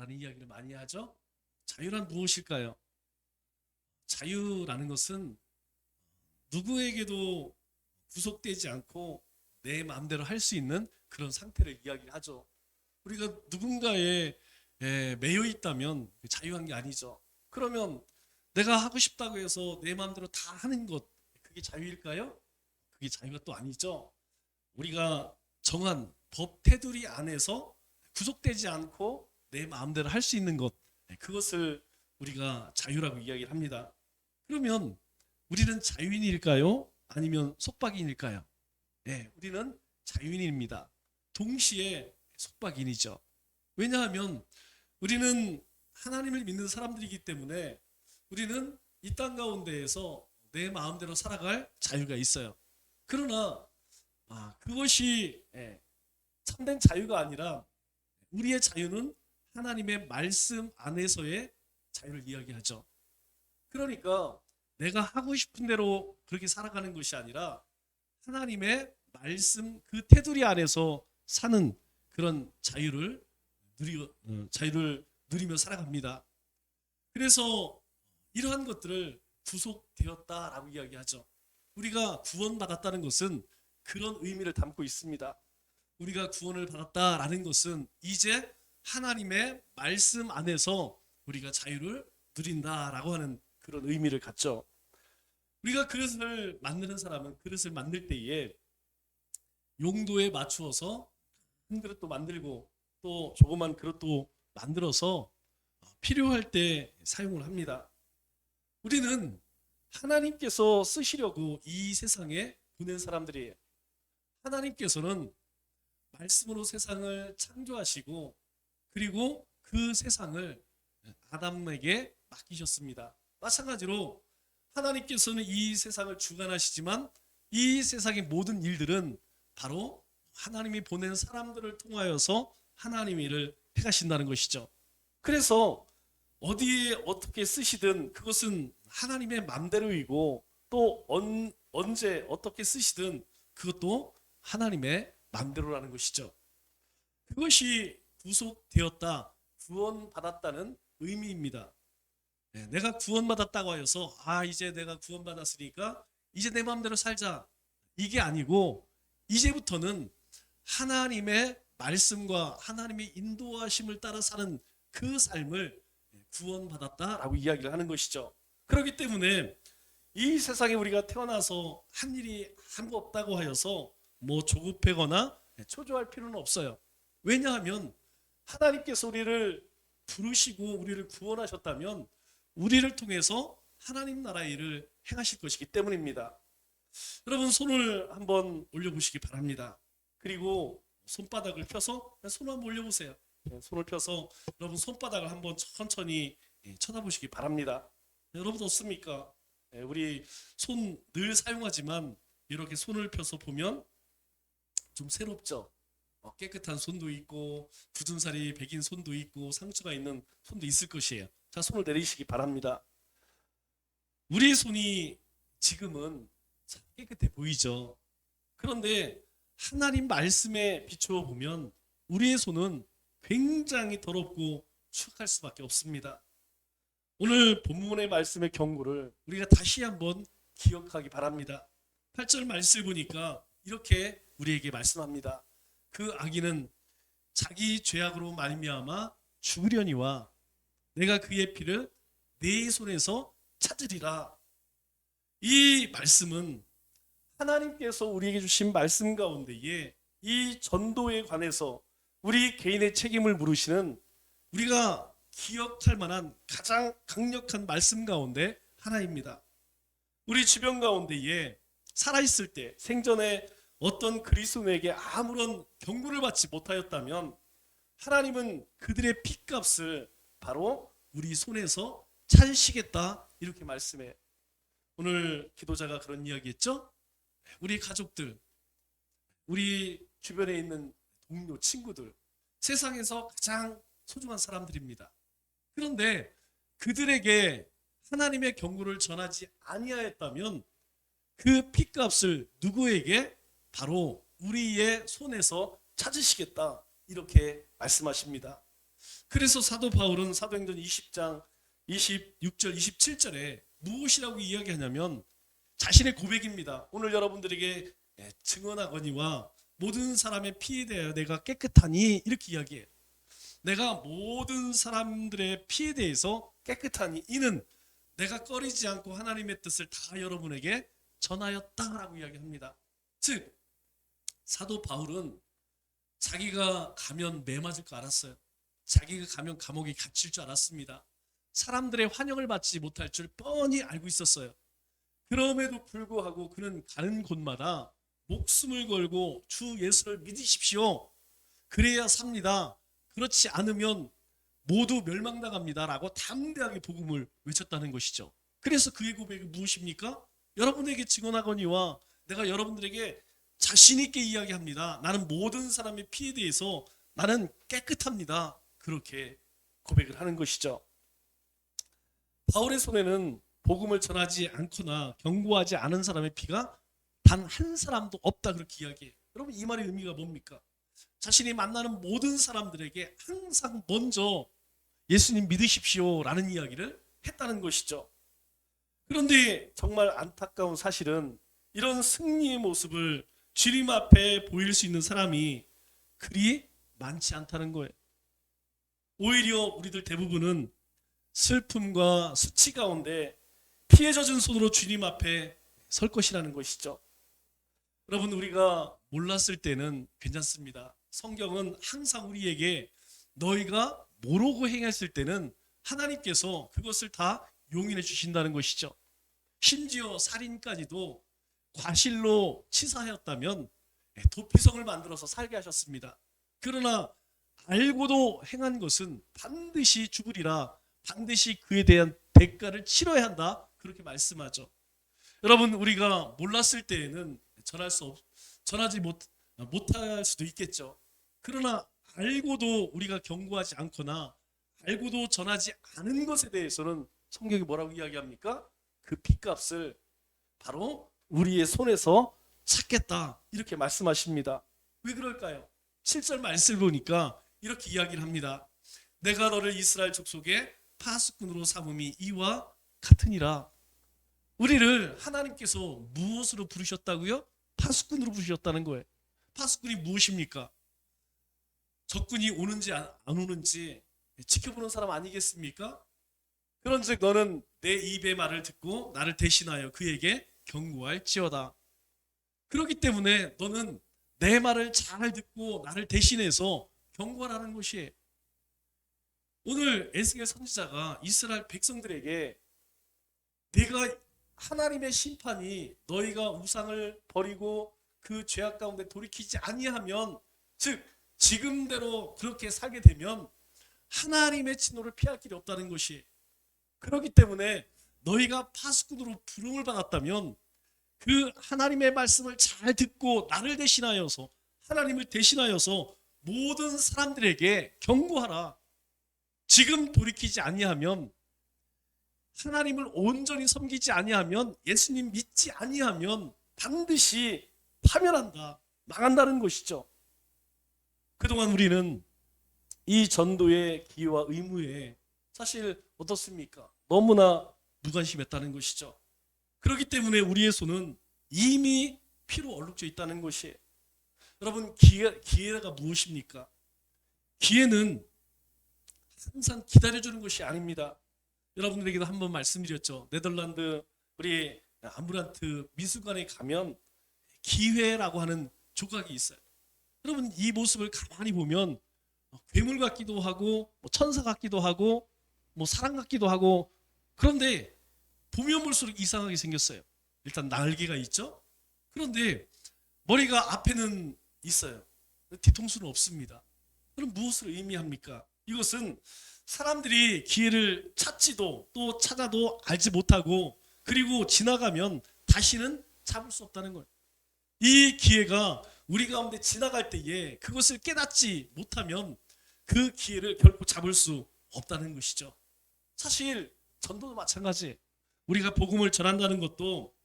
자유라는 이야기를 많이 하죠. 자유란 무엇일까요? 자유라는 것은 누구에게도 구속되지 않고 내 마음대로 할 수 있는 그런 상태를 이야기하죠. 우리가 누군가에 매여 있다면 자유한 게 아니죠. 그러면 내가 하고 싶다고 해서 내 마음대로 다 하는 것, 그게 자유일까요? 그게 자유가 또 아니죠. 우리가 정한 법 테두리 안에서 구속되지 않고 내 마음대로 할 수 있는 것, 그것을 우리가 자유라고 이야기를 합니다. 그러면 우리는 자유인일까요? 아니면 속박인일까요? 네, 우리는 자유인입니다. 동시에 속박인이죠. 왜냐하면 우리는 하나님을 믿는 사람들이기 때문에 우리는 이 땅 가운데에서 내 마음대로 살아갈 자유가 있어요. 그러나 그것이 참된 자유가 아니라 우리의 자유는 하나님의 말씀 안에서의 자유를 이야기하죠. 그러니까 내가 하고 싶은 대로 그렇게 살아가는 것이 아니라 하나님의 말씀 그 테두리 안에서 사는 그런 자유를 누리며 살아갑니다. 그래서 이러한 것들을 구속되었다라고 이야기하죠. 우리가 구원받았다는 것은 그런 의미를 담고 있습니다. 우리가 구원을 받았다라는 것은 이제 하나님의 말씀 안에서 우리가 자유를 누린다라고 하는 그런 의미를 갖죠. 우리가 그릇을 만드는 사람은 그릇을 만들 때에 용도에 맞추어서 큰 그릇도 만들고 또 조그만 그릇도 만들어서 필요할 때 사용을 합니다. 우리는 하나님께서 쓰시려고 이 세상에 보낸 사람들이에요. 하나님께서는 말씀으로 세상을 창조하시고 그리고 그 세상을 아담에게 맡기셨습니다. 마찬가지로 하나님께서는 이 세상을 주관하시지만 이 세상의 모든 일들은 바로 하나님이 보낸 사람들을 통하여서 하나님 일을 해가신다는 것이죠. 그래서 어디에 어떻게 쓰시든 그것은 하나님의 맘대로이고 또 언제 어떻게 쓰시든 그것도 하나님의 맘대로라는 것이죠. 그것이 구속되었다, 구원받았다는 의미입니다. 내가 구원받았다고 하여서 이제 내가 구원받았으니까 이제 내 마음대로 살자, 이게 아니고 이제부터는 하나님의 말씀과 하나님의 인도하심을 따라 사는 그 삶을 구원받았다라고 이야기를 하는 것이죠. 그렇기 때문에 이 세상에 우리가 태어나서 한 일이 아무 없다고 하여서 뭐 조급해거나 초조할 필요는 없어요. 왜냐하면 하나님께서 우리를 부르시고 우리를 구원하셨다면 우리를 통해서 하나님 나라 일을 행하실 것이기 때문입니다. 여러분 손을 한번 올려보시기 바랍니다. 그리고 손바닥을 펴서 손을 한번 올려보세요. 손을 펴서 여러분 손바닥을 한번 천천히 쳐다보시기 바랍니다. 여러분 어떻습니까? 우리 손 늘 사용하지만 이렇게 손을 펴서 보면 좀 새롭죠. 깨끗한 손도 있고 굳은 살이 배긴 손도 있고 상처가 있는 손도 있을 것이에요. 자, 손을 내리시기 바랍니다. 우리의 손이 지금은 깨끗해 보이죠. 그런데 하나님 말씀에 비추어 보면 우리의 손은 굉장히 더럽고 추악할 수밖에 없습니다. 오늘 본문의 말씀의 경고를 우리가 다시 한번 기억하기 바랍니다. 8절 말씀을 보니까 이렇게 우리에게 말씀합니다. 그 악인은 자기 죄악으로 말미암아 죽으려니와 내가 그의 피를 내 손에서 찾으리라. 이 말씀은 하나님께서 우리에게 주신 말씀 가운데에 이 전도에 관해서 우리 개인의 책임을 물으시는 우리가 기억할 만한 가장 강력한 말씀 가운데 하나입니다. 우리 주변 가운데에 살아있을 때 생전에 어떤 그리스도인에게 아무런 경고를 받지 못하였다면 하나님은 그들의 핏값을 바로 우리 손에서 찾으시겠다, 이렇게 말씀해. 오늘 기도자가 그런 이야기했죠. 우리 가족들, 우리 주변에 있는 동료, 친구들, 세상에서 가장 소중한 사람들입니다. 그런데 그들에게 하나님의 경고를 전하지 아니하였다면 그 핏값을 누구에게? 바로 우리의 손에서 찾으시겠다, 이렇게 말씀하십니다. 그래서 사도 바울은 사도행전 20장 26절 27절에 무엇이라고 이야기하냐면 자신의 고백입니다. 오늘 여러분들에게 증언하거니와 모든 사람의 피에 대하여 내가 깨끗하니 이렇게 이야기해요. 내가 모든 사람들의 피에 대해서 깨끗하니 이는 내가 꺼리지 않고 하나님의 뜻을 다 여러분에게 전하였다라고 이야기합니다. 즉 사도 바울은 자기가 가면 매 맞을 거 알았어요. 자기가 가면 감옥에 갇힐 줄 알았습니다. 사람들의 환영을 받지 못할 줄 뻔히 알고 있었어요. 그럼에도 불구하고 그는 가는 곳마다 목숨을 걸고 주 예수를 믿으십시오. 그래야 삽니다. 그렇지 않으면 모두 멸망당합니다. 라고 담대하게 복음을 외쳤다는 것이죠. 그래서 그의 고백이 무엇입니까? 여러분에게 증언하거니와 내가 여러분들에게 자신 있게 이야기합니다. 나는 모든 사람의 피에 대해서 나는 깨끗합니다. 그렇게 고백을 하는 것이죠. 바울의 손에는 복음을 전하지 않거나 경고하지 않은 사람의 피가 단 한 사람도 없다 그렇게 이야기해요. 여러분 이 말의 의미가 뭡니까? 자신이 만나는 모든 사람들에게 항상 먼저 예수님 믿으십시오 라는 이야기를 했다는 것이죠. 그런데 정말 안타까운 사실은 이런 승리의 모습을 주님 앞에 보일 수 있는 사람이 그리 많지 않다는 거예요. 오히려 우리들 대부분은 슬픔과 수치 가운데 피에 젖은 손으로 주님 앞에 설 것이라는 것이죠. 여러분 우리가 몰랐을 때는 괜찮습니다. 성경은 항상 우리에게 너희가 모르고 행했을 때는 하나님께서 그것을 다 용인해 주신다는 것이죠. 심지어 살인까지도 과실로 치사하였다면 도피성을 만들어서 살게 하셨습니다. 그러나 알고도 행한 것은 반드시 죽으리라, 반드시 그에 대한 대가를 치러야 한다 그렇게 말씀하죠. 여러분 우리가 몰랐을 때에는 전하지 못할 수도 있겠죠. 그러나 알고도 우리가 경고하지 않거나 알고도 전하지 않은 것에 대해서는 성경이 뭐라고 이야기합니까? 그 핏값을 바로 우리의 손에서 찾겠다 이렇게 말씀하십니다. 왜 그럴까요? 7절 말씀을 보니까 이렇게 이야기를 합니다. 내가 너를 이스라엘 족속의 파수꾼으로 삼음이 이와 같으니라. 우리를 하나님께서 무엇으로 부르셨다고요? 파수꾼으로 부르셨다는 거예요. 파수꾼이 무엇입니까? 적군이 오는지 안 오는지 지켜보는 사람 아니겠습니까? 그런즉 너는 내 입의 말을 듣고 나를 대신하여 그에게 경고할지어다. 그렇기 때문에 너는 내 말을 잘 듣고 나를 대신해서 경고하라는 것이에요. 오늘 에스겔 선지자가 이스라엘 백성들에게 네가 하나님의 심판이 너희가 우상을 버리고 그 죄악 가운데 돌이키지 아니하면, 즉 지금대로 그렇게 살게 되면 하나님의 진노를 피할 길이 없다는 것이, 그렇기 때문에 너희가 파수꾼으로 부름을 받았다면 그 하나님의 말씀을 잘 듣고 나를 대신하여서, 하나님을 대신하여서 모든 사람들에게 경고하라. 지금 돌이키지 아니하면, 하나님을 온전히 섬기지 아니하면, 예수님 믿지 아니하면 반드시 파멸한다, 망한다는 것이죠. 그동안 우리는 이 전도의 기회와 의무에 사실 어떻습니까? 너무나 무관심했다는 것이죠. 그렇기 때문에 우리의 손은 이미 피로 얼룩져 있다는 것이에요. 여러분 기회가 무엇입니까? 기회는 항상 기다려주는 것이 아닙니다. 여러분들에게도 한번 말씀드렸죠. 네덜란드 우리 암브란트 미술관에 가면 기회라고 하는 조각이 있어요. 여러분 이 모습을 가만히 보면 괴물 같기도 하고 천사 같기도 하고 사람 같기도 하고, 그런데 보면 볼수록 이상하게 생겼어요. 일단 날개가 있죠. 그런데 머리가 앞에는 있어요. 뒤통수는 없습니다. 그럼 무엇을 의미합니까? 이것은 사람들이 기회를 찾지도 또 찾아도 알지 못하고, 그리고 지나가면 다시는 잡을 수 없다는 거예요. 이 기회가 우리 가운데 지나갈 때에 그것을 깨닫지 못하면 그 기회를 결코 잡을 수 없다는 것이죠. 사실 전도도 마찬가지예요. 우리가 복음을 전한다는 것도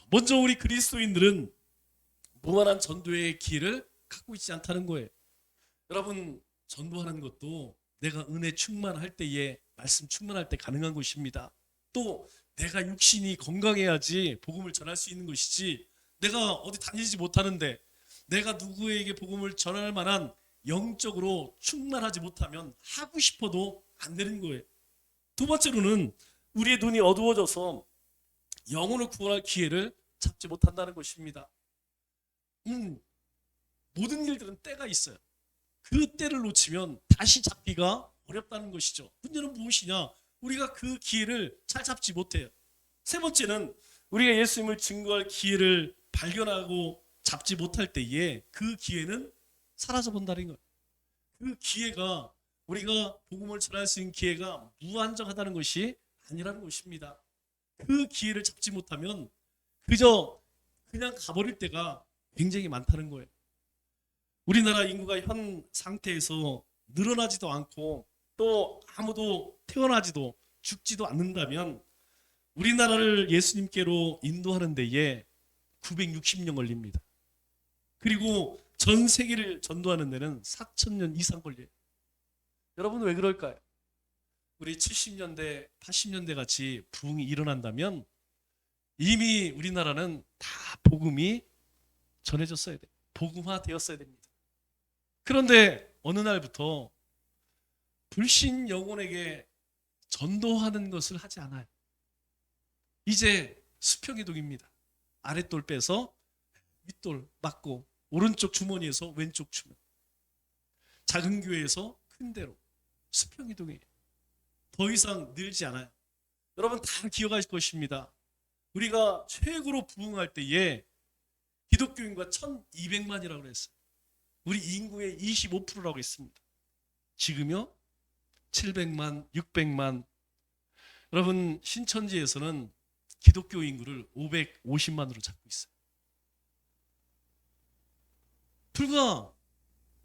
먼저 우리 그리스도인들은 무한한 전도의 기회를 갖고 있지 않다는 거예요. 여러분 전도하는 것도 내가 은혜 충만할 때에 말씀 충만할 때 가능한 것입니다. 또 내가 육신이 건강해야지 복음을 전할 수 있는 것이지, 내가 어디 다니지 못하는데 내가 누구에게 복음을 전할 만한 영적으로 충만하지 못하면 하고 싶어도 안 되는 거예요. 두 번째로는 우리의 눈이 어두워져서 영혼을 구원할 기회를 잡지 못한다는 것입니다. 모든 일들은 때가 있어요. 그 때를 놓치면 다시 잡기가 어렵다는 것이죠. 문제는 무엇이냐? 우리가 그 기회를 잘 잡지 못해요. 세 번째는 우리가 예수님을 증거할 기회를 발견하고 잡지 못할 때에 그 기회는 사라져 본다는 거예요. 그 기회가, 우리가 복음을 전할 수 있는 기회가 무한정하다는 것이 아니라는 것입니다. 그 기회를 잡지 못하면 그저 그냥 가버릴 때가 굉장히 많다는 거예요. 우리나라 인구가 현 상태에서 늘어나지도 않고 또 아무도 태어나지도 죽지도 않는다면 우리나라를 예수님께로 인도하는 데에 960년 걸립니다. 그리고 전 세계를 전도하는 데는 4,000년 이상 걸려요. 여러분 왜 그럴까요? 우리 70년대, 80년대 같이 부흥이 일어난다면 이미 우리나라는 다 복음이 전해졌어야 돼요. 복음화 되었어야 됩니다. 그런데 어느 날부터 불신 영혼에게 전도하는 것을 하지 않아요. 이제 수평이동입니다. 아랫돌 빼서 윗돌 맞고, 오른쪽 주머니에서 왼쪽 주머니, 작은 교회에서 큰 데로 수평이동이에요. 더 이상 늘지 않아요. 여러분 다 기억하실 것입니다. 우리가 최고로 부흥할 때에 기독교인과 1200만이라고 그랬어요. 우리 인구의 25%라고 했습니다. 지금요 700만, 600만. 여러분 신천지에서는 기독교 인구를 550만으로 잡고 있어요. 불과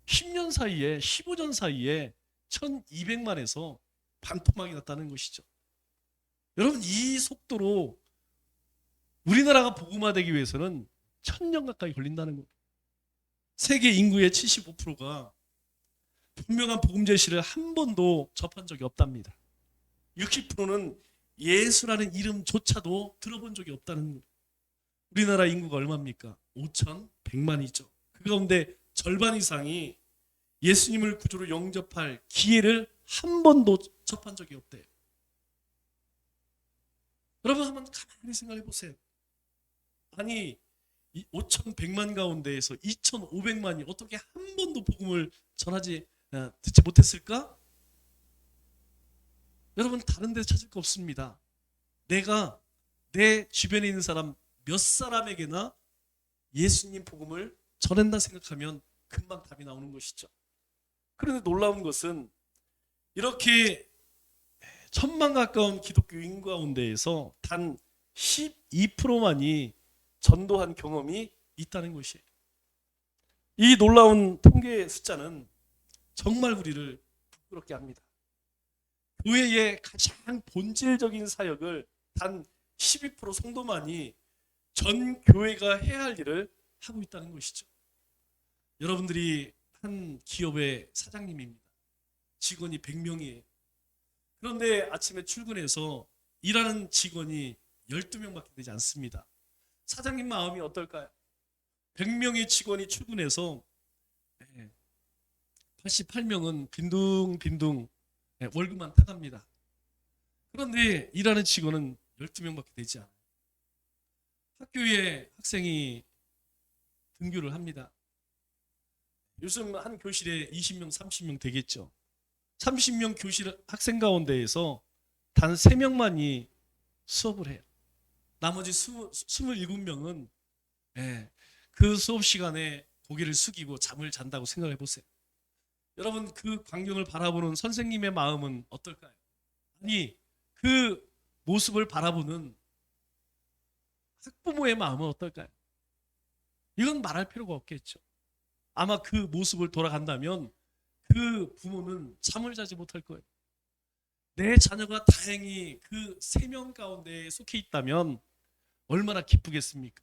10년 사이에, 15년 사이에 1200만에서 반토막이 났다는 것이죠. 여러분 이 속도로 우리나라가 복음화되기 위해서는 1000년 가까이 걸린다는 거예요. 세계 인구의 75%가 분명한 복음 제시를 한 번도 접한 적이 없답니다. 60%는 예수라는 이름조차도 들어본 적이 없다는 거예요. 우리나라 인구가 얼마입니까? 5,100만이죠. 그 가운데 절반 이상이 예수님을 구주로 영접할 기회를 한 번도 접한 적이 없대요. 여러분 한번 가만히 생각해 보세요. 아니 5,100만 가운데에서 2,500만이 어떻게 한 번도 복음을 듣지 못했을까? 여러분 다른 데 찾을 거 없습니다. 내가 내 주변에 있는 사람 몇 사람에게나 예수님 복음을 전한다 생각하면 금방 답이 나오는 것이죠. 그런데 놀라운 것은 이렇게 1000만 가까운 기독교인 가운데에서 단 12%만이 전도한 경험이 있다는 것이에요. 이 놀라운 통계 숫자는 정말 우리를 부끄럽게 합니다. 교회의 가장 본질적인 사역을 단 12% 성도만이 전 교회가 해야 할 일을 하고 있다는 것이죠. 여러분들이 한 기업의 사장님입니다. 직원이 100명이에요. 그런데 아침에 출근해서 일하는 직원이 12명밖에 되지 않습니다. 사장님 마음이 어떨까요? 100명의 직원이 출근해서 88명은 빈둥빈둥 월급만 타갑니다. 그런데 일하는 직원은 12명밖에 되지 않아요. 학교에 학생이 등교를 합니다. 요즘 한 교실에 20명, 30명 되겠죠. 30명 교실 학생 가운데에서 단 3명만이 수업을 해요. 나머지 27명은 그 수업 시간에 고개를 숙이고 잠을 잔다고 생각해 보세요. 여러분 그 광경을 바라보는 선생님의 마음은 어떨까요? 아니 그 모습을 바라보는 학부모의 마음은 어떨까요? 이건 말할 필요가 없겠죠. 아마 그 모습을 돌아간다면 그 부모는 잠을 자지 못할 거예요. 내 자녀가 다행히 그 3명 가운데 속해 있다면 얼마나 기쁘겠습니까?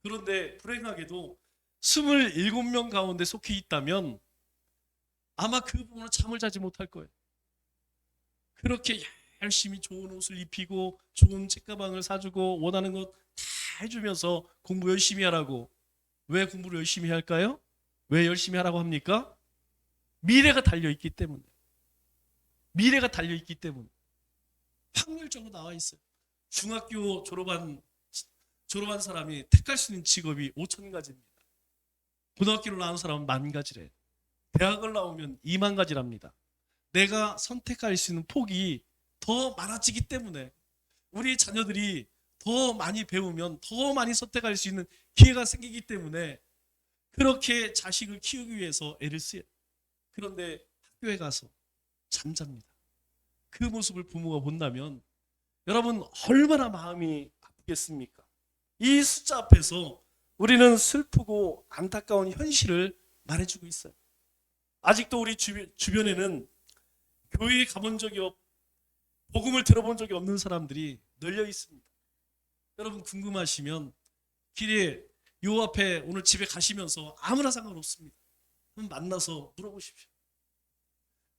그런데 불행하게도 27명 가운데 속해 있다면 아마 그 부모는 잠을 자지 못할 거예요. 그렇게 열심히 좋은 옷을 입히고 좋은 책가방을 사주고 원하는 것 다 해주면서 공부 열심히 하라고. 왜 공부를 열심히 할까요? 왜 열심히 하라고 합니까? 미래가 달려있기 때문에. 미래가 달려있기 때문에. 확률적으로 나와 있어요. 중학교 졸업한 사람이 택할 수 있는 직업이 5천 가지입니다. 고등학교를 나온 사람은 10,000가지래. 대학을 나오면 20,000가지랍니다. 내가 선택할 수 있는 폭이 더 많아지기 때문에 우리 자녀들이 더 많이 배우면 더 많이 선택할 수 있는 기회가 생기기 때문에 그렇게 자식을 키우기 위해서 애를 써요. 그런데 학교에 가서 잠잡니다. 그 모습을 부모가 본다면 여러분 얼마나 마음이 아프겠습니까? 이 숫자 앞에서 우리는 슬프고 안타까운 현실을 말해주고 있어요. 아직도 우리 주변에는 교회에 가본 적이 복음을 들어본 적이 없는 사람들이 널려 있습니다. 여러분 궁금하시면 길에 요 앞에 오늘 집에 가시면서 아무나 상관없습니다. 만나서 물어보십시오.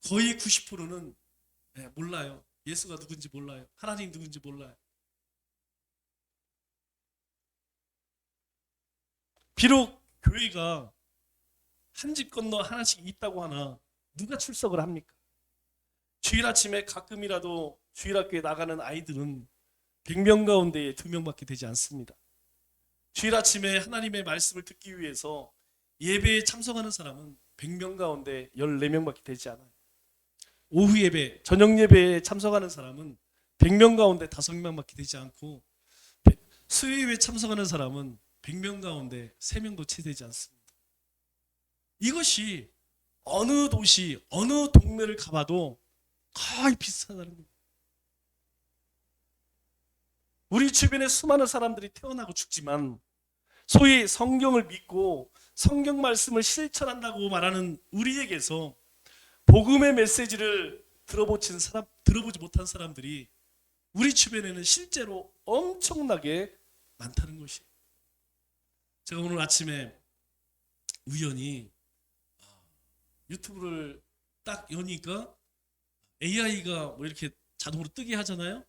거의 90%는 몰라요. 예수가 누군지 몰라요. 하나님 누군지 몰라요. 비록 교회가 한 집 건너 하나씩 있다고 하나 누가 출석을 합니까? 주일 아침에 가끔이라도 주일학교에 나가는 아이들은 100명 가운데 2명밖에 되지 않습니다. 주일 아침에 하나님의 말씀을 듣기 위해서 예배에 참석하는 사람은 100명 가운데 14명밖에 되지 않아요. 오후 예배, 저녁 예배에 참석하는 사람은 100명 가운데 5명밖에 되지 않고 수요 예배에 참석하는 사람은 100명 가운데 3명도 채 되지 않습니다. 이것이 어느 도시, 어느 동네를 가봐도 거의 비슷하다는 겁니다. 우리 주변에 수많은 사람들이 태어나고 죽지만 소위 성경을 믿고 성경 말씀을 실천한다고 말하는 우리에게서 복음의 메시지를 들어보지 못한 사람들이 우리 주변에는 실제로 엄청나게 많다는 것이에요. 제가 오늘 아침에 우연히 유튜브를 딱 여니까 AI가 뭐 이렇게 자동으로 뜨게 하잖아요.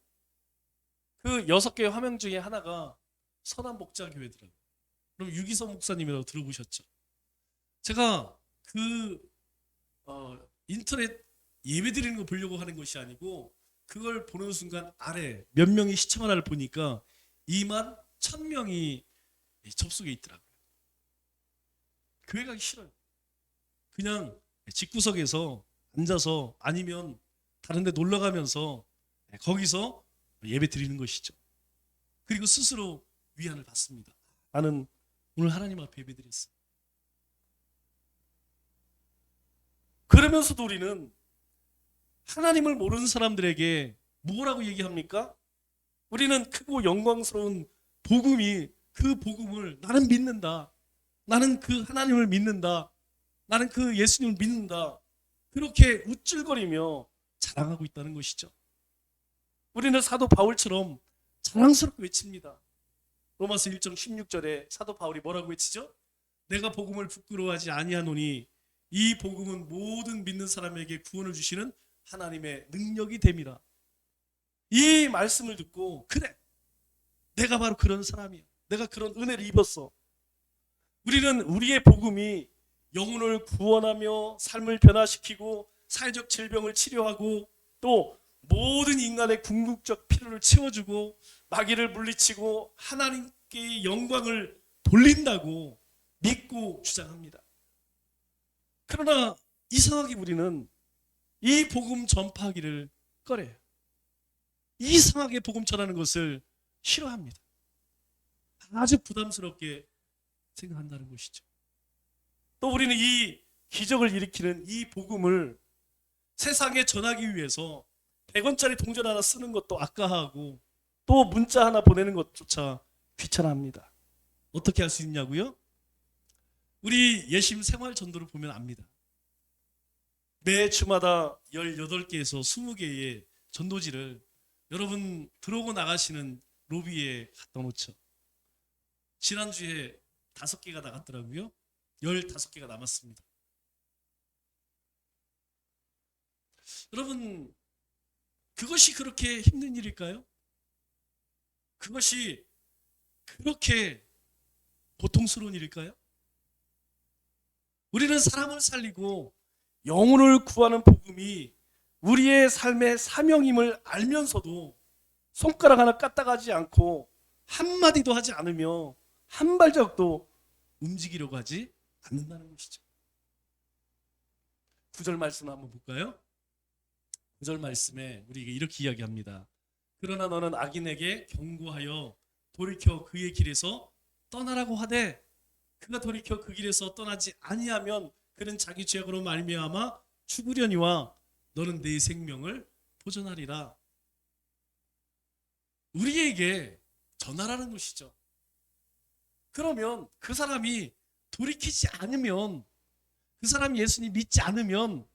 그 6개의 화면 중에 하나가 선한복자교회더라고요. 그럼 유기성 목사님이라고 들어보셨죠? 제가 그 인터넷 예배 드리는 거 보려고 하는 것이 아니고 그걸 보는 순간 아래 몇 명이 시청하나를 보니까 21,000명이 접속에 있더라고요. 교회 가기 싫어요. 그냥 집구석에서 앉아서 아니면 다른 데 놀러 가면서 거기서 예배 드리는 것이죠. 그리고 스스로 위안을 받습니다. 나는 오늘 하나님 앞에 예배 드렸어. 그러면서도 우리는 하나님을 모르는 사람들에게 뭐라고 얘기합니까? 우리는 크고 영광스러운 복음이 그 복음을 나는 믿는다. 나는 그 하나님을 믿는다. 나는 그 예수님을 믿는다. 그렇게 우쭐거리며 자랑하고 있다는 것이죠. 우리는 사도 바울처럼 자랑스럽게 외칩니다. 로마서 1장 16절에 사도 바울이 뭐라고 외치죠? 내가 복음을 부끄러워하지 아니하노니 이 복음은 모든 믿는 사람에게 구원을 주시는 하나님의 능력이 됨이라. 이 말씀을 듣고 그래, 내가 바로 그런 사람이야. 내가 그런 은혜를 입었어. 우리는 우리의 복음이 영혼을 구원하며 삶을 변화시키고 사회적 질병을 치료하고 또 모든 인간의 궁극적 필요를 채워주고 마귀를 물리치고 하나님께 영광을 돌린다고 믿고 주장합니다. 그러나 이상하게 우리는 이 복음 전파하기를 꺼려요. 이상하게 복음 전하는 것을 싫어합니다. 아주 부담스럽게 생각한다는 것이죠. 또 우리는 이 기적을 일으키는 이 복음을 세상에 전하기 위해서 100원짜리 동전 하나 쓰는 것도 아까워하고 또 문자 하나 보내는 것조차 귀찮아합니다. 어떻게 할 수 있냐고요? 우리 예심 생활 전도를 보면 압니다. 매 주마다 18개에서 20개의 전도지를 여러분 들어오고 나가시는 로비에 갖다 놓죠. 지난주에 5개가 나갔더라고요. 15개가 남았습니다. 여러분 그것이 그렇게 힘든 일일까요? 그것이 그렇게 고통스러운 일일까요? 우리는 사람을 살리고 영혼을 구하는 복음이 우리의 삶의 사명임을 알면서도 손가락 하나 까딱하지 않고 한마디도 하지 않으며 한 발짝도 움직이려고 하지 않는다는 것이죠. 9절 말씀 한번 볼까요? 9절 말씀에 우리에게 이렇게 이야기합니다. 그러나 너는 악인에게 경고하여 돌이켜 그의 길에서 떠나라고 하되 그가 돌이켜 그 길에서 떠나지 아니하면 그는 자기 죄악으로 말미암아 죽으려니와 너는 내 생명을 보존하리라. 우리에게 전하라는 것이죠. 그러면 그 사람이 돌이키지 않으면, 그 사람이 예수님 믿지 않으면,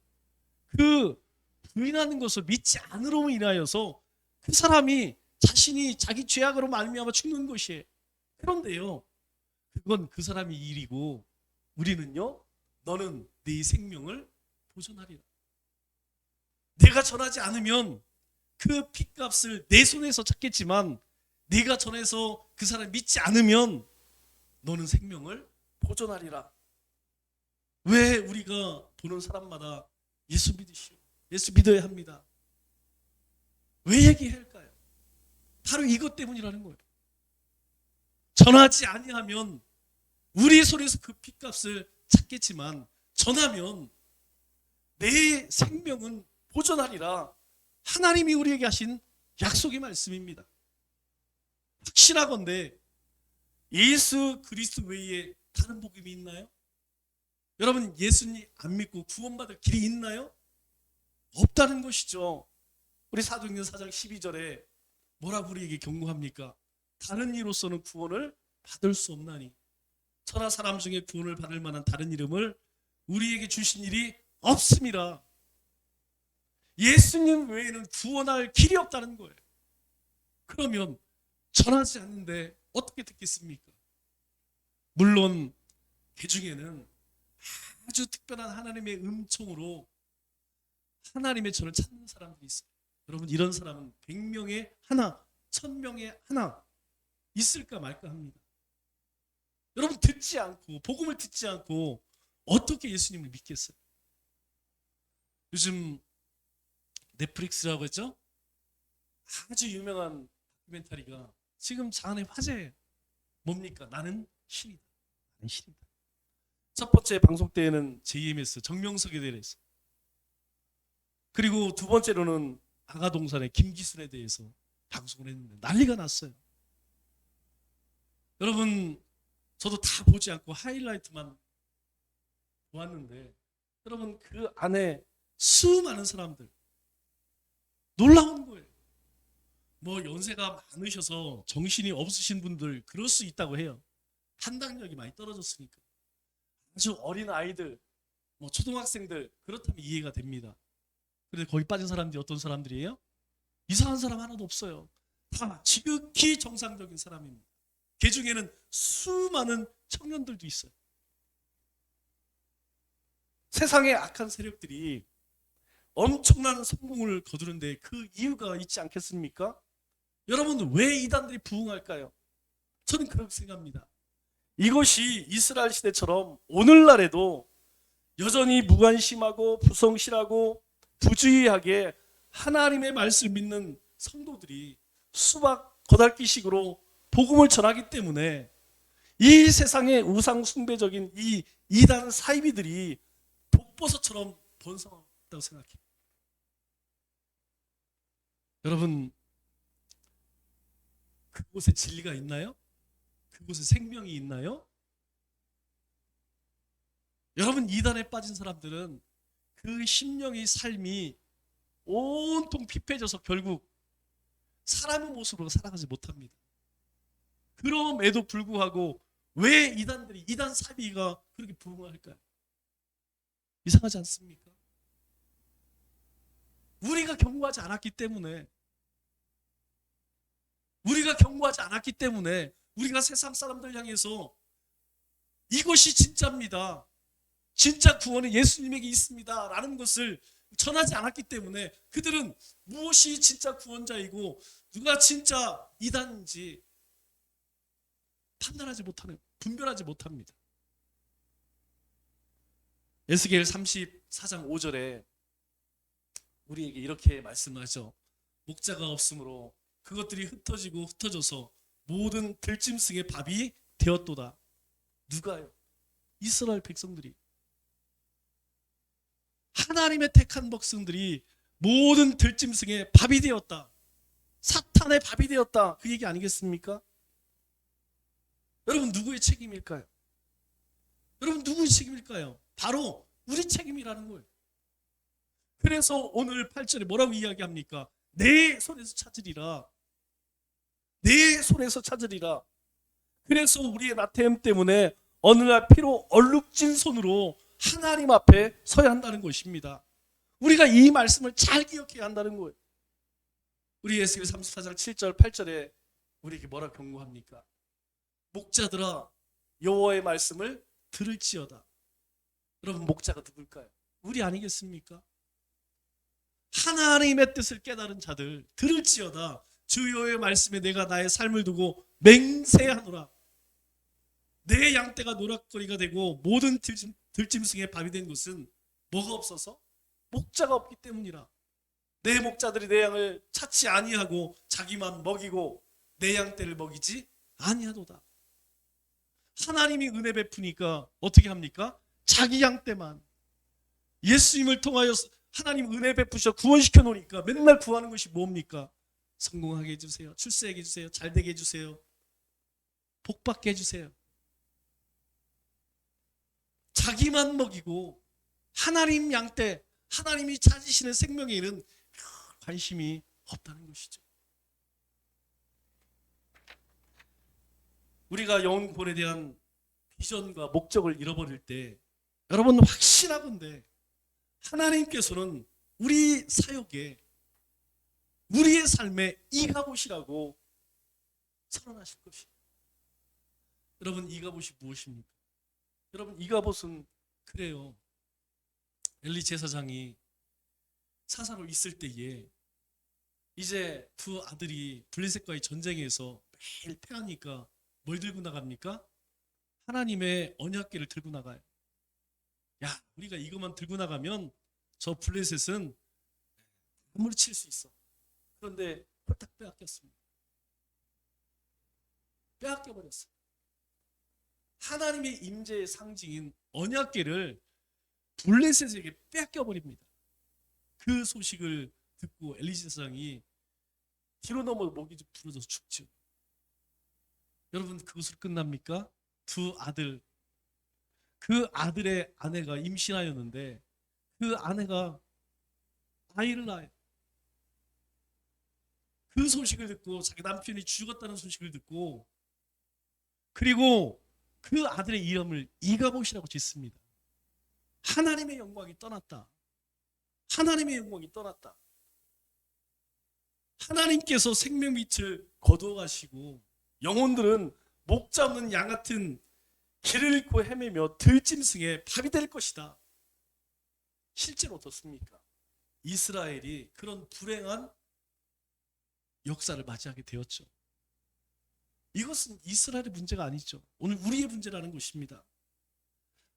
그 부인하는 것을 믿지 않으로 인하여서 그 사람이 자신이 자기 죄악으로 말미암아 죽는 것이에요. 그런데요, 그건 그 사람의 일이고 우리는요, 너는 네 생명을 보존하리라. 내가 전하지 않으면 그 핏값을 내 손에서 찾겠지만 네가 전해서 그 사람 믿지 않으면 너는 생명을 보존하리라. 왜 우리가 보는 사람마다 예수 믿으시오, 예수 믿어야 합니다, 왜 얘기할까요? 바로 이것 때문이라는 거예요. 전하지 아니하면 우리 손에서 그 핏값을 찾겠지만 전하면 내 생명은 보존하리라. 하나님이 우리에게 하신 약속의 말씀입니다. 확실하건대 예수 그리스도 외에 다른 복음이 있나요? 여러분, 예수님 안 믿고 구원받을 길이 있나요? 없다는 것이죠. 우리 사도행전 4장 12절에 뭐라고 우리에게 경고합니까? 다른 이로서는 구원을 받을 수 없나니 천하 사람 중에 구원을 받을 만한 다른 이름을 우리에게 주신 일이 없습니다. 예수님 외에는 구원할 길이 없다는 거예요. 그러면 전하지 않는데 어떻게 듣겠습니까? 물론 그 중에는 아주 특별한 하나님의 음성으로 하나님의 전을 찾는 사람들이 있어요. 여러분, 이런 사람은 100명에 하나, 1000명에 하나 있을까 말까 합니다. 여러분, 듣지 않고, 복음을 듣지 않고 어떻게 예수님을 믿겠어요? 요즘 넷플릭스라고 했죠? 아주 유명한 다큐멘터리가 지금 장안의 화제예요. 뭡니까? 나는 신이다. 나는 신이다. 첫 번째 방송 때에는 JMS 정명석에 대해서, 그리고 두 번째로는 아가동산의 김기순에 대해서 방송을 했는데 난리가 났어요. 여러분, 저도 다 보지 않고 하이라이트만 보았는데, 여러분, 그 안에 수많은 사람들 놀라운 거예요. 뭐 연세가 많으셔서 정신이 없으신 분들 그럴 수 있다고 해요. 판단력이 많이 떨어졌으니까. 아주 어린 아이들, 뭐 초등학생들, 그렇다면 이해가 됩니다. 그런데 거기 빠진 사람들이 어떤 사람들이에요? 이상한 사람 하나도 없어요. 다 지극히 정상적인 사람입니다. 그 중에는 수많은 청년들도 있어요. 세상의 악한 세력들이 엄청난 성공을 거두는데 그 이유가 있지 않겠습니까? 여러분, 왜 이단들이 부흥할까요? 저는 그렇게 생각합니다. 이것이 이스라엘 시대처럼 오늘날에도 여전히 무관심하고 부성실하고 부주의하게 하나님의 말씀을 믿는 성도들이 수박 거달기식으로 복음을 전하기 때문에 이 세상의 우상 숭배적인 이 이단 사이비들이 독버섯처럼 번성한다고 생각해요. 여러분, 그곳에 진리가 있나요? 그곳에 생명이 있나요? 여러분, 이단에 빠진 사람들은 그 심령의 삶이 온통 피폐해져서 결국 사람의 모습으로 살아가지 못합니다. 그럼에도 불구하고 왜 이단들이, 이단 사비가 그렇게 부흥할까요? 이상하지 않습니까? 우리가 경고하지 않았기 때문에, 우리가 세상 사람들 향해서 이것이 진짜입니다, 진짜 구원은 예수님에게 있습니다 라는 것을 전하지 않았기 때문에 그들은 무엇이 진짜 구원자이고 누가 진짜 이단인지 분별하지 못합니다. 에스겔 34장 5절에 우리에게 이렇게 말씀하죠. 목자가 없으므로 그것들이 흩어져서 모든 들짐승의 밥이 되었도다. 누가요? 이스라엘 백성들이, 하나님의 택한 백성들이 모든 들짐승의 밥이 되었다. 사탄의 밥이 되었다. 그 얘기 아니겠습니까? 여러분 누구의 책임일까요? 여러분 누구의 책임일까요? 바로 우리 책임이라는 거예요. 그래서 오늘 8절에 뭐라고 이야기합니까? 내 손에서 찾으리라. 내 손에서 찾으리라. 그래서 우리의 나태함 때문에 어느 날 피로 얼룩진 손으로 하나님 앞에 서야 한다는 것입니다. 우리가 이 말씀을 잘 기억해야 한다는 거예요. 우리 에스겔 34장 7절 8절에 우리에게 뭐라 경고합니까? 목자들아 여호와의 말씀을 들을지어다. 여러분 목자가 누굴까요? 우리 아니겠습니까? 하나님의 뜻을 깨달은 자들, 들을지어다. 주 여호와의 말씀에 내가 나의 삶을 두고 맹세하노라. 내 양떼가 노락거리가 되고 모든 들짐승의 밥이 된 것은 뭐가 없어서? 목자가 없기 때문이라. 내 목자들이 내 양을 찾지 아니하고 자기만 먹이고 내 양떼를 먹이지 아니하도다. 하나님이 은혜 베푸니까 어떻게 합니까? 자기 양떼만. 예수님을 통하여 하나님 은혜 베푸셔 구원시켜 놓으니까 맨날 구하는 것이 뭡니까? 성공하게 해주세요. 출세하게 해주세요. 잘되게 해주세요. 복받게 해주세요. 자기만 먹이고 하나님 양떼, 하나님이 찾으시는 생명의 일은 관심이 없다는 것이죠. 우리가 영혼 구원에 대한 비전과 목적을 잃어버릴 때 여러분 확신하건대 하나님께서는 우리 사역에, 우리의 삶에 이가봇이라고 선언하실 것입니다. 여러분 이가봇이 무엇입니까? 여러분 이가봇은 그래요. 엘리 제사장이 사사로 있을 때에 이제 두 아들이 블레셋과의 전쟁에서 매일 패하니까 뭘 들고 나갑니까? 하나님의 언약궤를 들고 나가요. 야, 우리가 이것만 들고 나가면 저 블레셋은 아무리 칠 수 있어. 그런데 홀딱 빼앗겼습니다. 빼앗겨버렸어요. 하나님의 임재의 상징인 언약궤를 블레셋에게 빼앗겨버립니다. 그 소식을 듣고 엘리 제사장이 뒤로 넘어 목이 부러져서 죽죠. 여러분 그것으로 끝납니까? 두 아들, 그 아들의 아내가 임신하였는데 그 아내가 아이를 낳아요. 그 소식을 듣고 자기 남편이 죽었다는 소식을 듣고 그리고 그 아들의 이름을 이가봇이라고 짓습니다. 하나님의 영광이 떠났다. 하나님의 영광이 떠났다. 하나님께서 생명빛을 거두어 가시고 영혼들은 목자 없는 양 같은 길을 잃고 헤매며 들짐승의 밥이 될 것이다. 실제로 어떻습니까? 이스라엘이 그런 불행한 역사를 맞이하게 되었죠. 이것은 이스라엘의 문제가 아니죠. 오늘 우리의 문제라는 것입니다.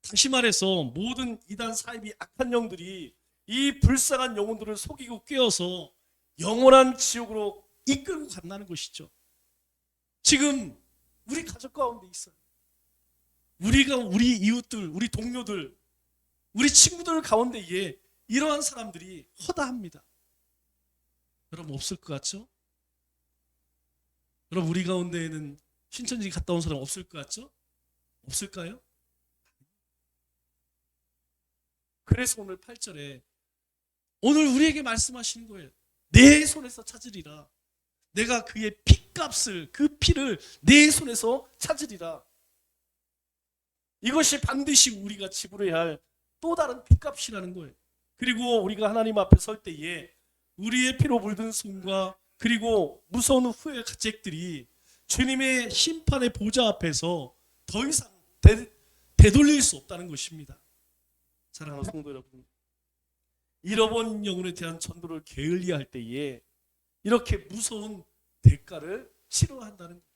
다시 말해서 모든 이단 사입이 악한 영들이 이 불쌍한 영혼들을 속이고 꿰어서 영원한 지옥으로 이끌고 간다는 것이죠. 지금 우리 가족 가운데 있어요. 우리가 우리 이웃들, 우리 동료들, 우리 친구들 가운데에 이러한 사람들이 허다합니다. 여러분 없을 것 같죠? 여러분 우리 가운데에는 신천지 갔다 온 사람 없을 것 같죠? 없을까요? 그래서 오늘 8절에 오늘 우리에게 말씀하시는 거예요. 내 손에서 찾으리라. 내가 그의 피값을, 그 피를 내 손에서 찾으리라. 이것이 반드시 우리가 지불해야 할 또 다른 피값이라는 거예요. 그리고 우리가 하나님 앞에 설 때에 우리의 피로 물든 손과 그리고 무서운 후의 가책들이 주님의 심판의 보좌 앞에서 더 이상 되돌릴 수 없다는 것입니다. 사랑하는 성도 여러분, 잃어버린 영혼에 대한 전도를 게을리할 때에 이렇게 무서운 대가를 치러한다는 거예요.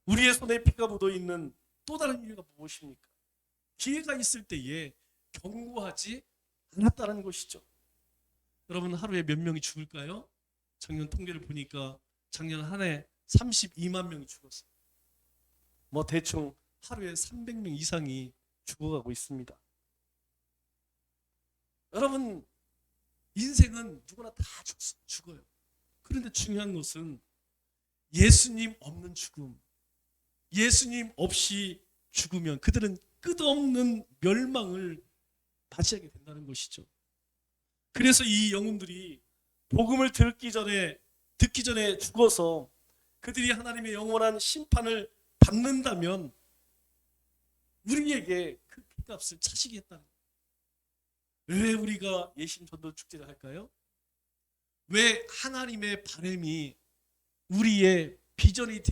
우리의 손에 피가 묻어 있는 또 다른 이유가 무엇입니까? 기회가 있을 때에 경고하지 않았다는 것이죠. 여러분, 하루에 몇 명이 죽을까요? 작년 통계를 보니까 작년 한 해 32만 명이 죽었어요. 뭐 대충 하루에 300명 이상이 죽어가고 있습니다. 여러분, 인생은 누구나 다 죽어요. 그런데 중요한 것은 예수님 없는 죽음, 예수님 없이 죽으면 그들은 끝없는 멸망을 맞이하게 된다는 것이죠. 그래서 이 영혼들이 복음을 듣기 전에 죽어서 그들이 하나님의 영원한 심판을 받는다면 우리에게 그 피값을 차시겠다는 거예요. 왜 우리가 예심 전도 축제를 할까요? 왜 하나님의 바람이 우리의 비전이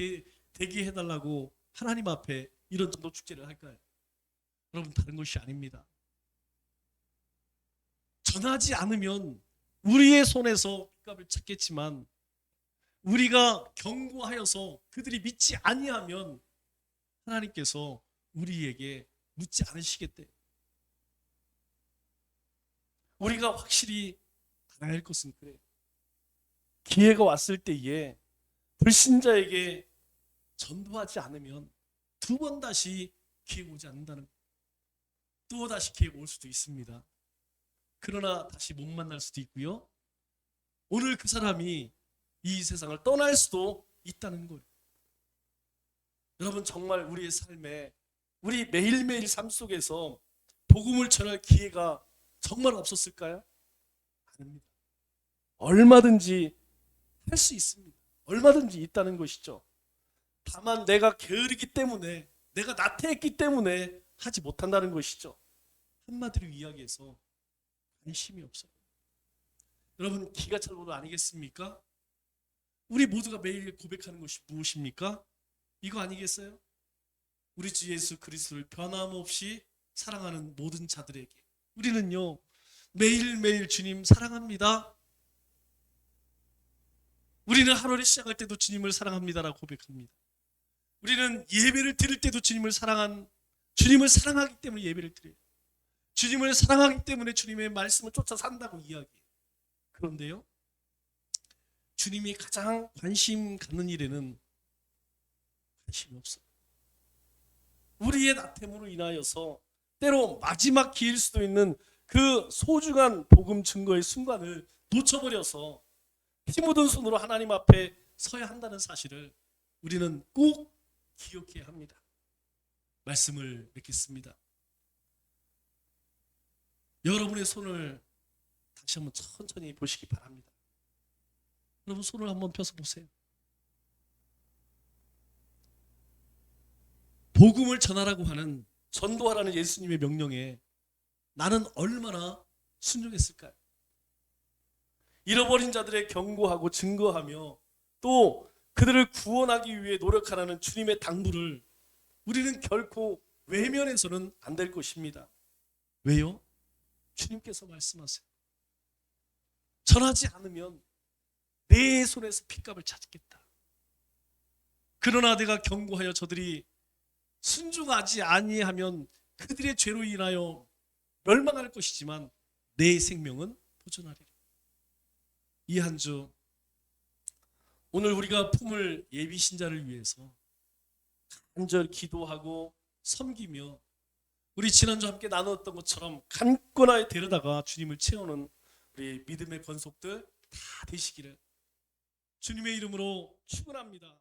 되게 해달라고 하나님 앞에 이런 전도 축제를 할까요? 여러분, 다른 것이 아닙니다. 전하지 않으면 우리의 손에서 핏값을 찾겠지만 우리가 경고하여서 그들이 믿지 아니하면 하나님께서 우리에게 묻지 않으시겠대요. 우리가 확실히 알아야 할 것은 그래요. 기회가 왔을 때에 불신자에게 전도하지 않으면 두 번 다시 기회가 오지 않는다는 거예요. 또 다시 기회가 올 수도 있습니다. 그러나 다시 못 만날 수도 있고요. 오늘 그 사람이 이 세상을 떠날 수도 있다는 거예요. 여러분, 정말 우리의 삶에, 우리 매일매일 삶 속에서 복음을 전할 기회가 정말 없었을까요? 아닙니다. 얼마든지 할 수 있습니다. 얼마든지 있다는 것이죠. 다만 내가 게으르기 때문에, 내가 나태했기 때문에 하지 못한다는 것이죠. 한마디로 이야기해서 관심이 없어요. 여러분, 기가 찰 것도 아니겠습니까? 우리 모두가 매일 고백하는 것이 무엇입니까? 이거 아니겠어요? 우리 주 예수 그리스도를 변함없이 사랑하는 모든 자들에게 우리는요, 매일매일 주님 사랑합니다. 우리는 하루를 시작할 때도 주님을 사랑합니다라고 고백합니다. 우리는 예배를 드릴 때도 주님을 사랑하기 때문에 예배를 드려요. 주님을 사랑하기 때문에 주님의 말씀을 쫓아 산다고 이야기해요. 그런데요, 주님이 가장 관심 갖는 일에는 관심이 없어요. 우리의 나태함으로 인하여서 때로 마지막 기회일 수도 있는 그 소중한 복음 증거의 순간을 놓쳐버려서 피 묻은 손으로 하나님 앞에 서야 한다는 사실을 우리는 꼭 기억해야 합니다. 말씀을 맺겠습니다. 여러분의 손을 다시 한번 천천히 보시기 바랍니다. 여러분, 손을 한번 펴서 보세요. 복음을 전하라고 하는, 전도하라는 예수님의 명령에 나는 얼마나 순종했을까요? 잃어버린 자들의 경고하고 증거하며 또 그들을 구원하기 위해 노력하라는 주님의 당부를 우리는 결코 외면해서는 안 될 것입니다. 왜요? 주님께서 말씀하세요. 전하지 않으면 내 손에서 핏값을 찾겠다. 그러나 내가 경고하여 저들이 순종하지 아니하면 그들의 죄로 인하여 멸망할 것이지만 내 생명은 보존하리라. 이 한 주 오늘 우리가 품을 예비 신자를 위해서 간절히 기도하고 섬기며 우리 지난주 함께 나누었던 것처럼 강권하에 데려다가 주님을 채우는 우리 믿음의 권속들 다 되시기를 주님의 이름으로 축원합니다.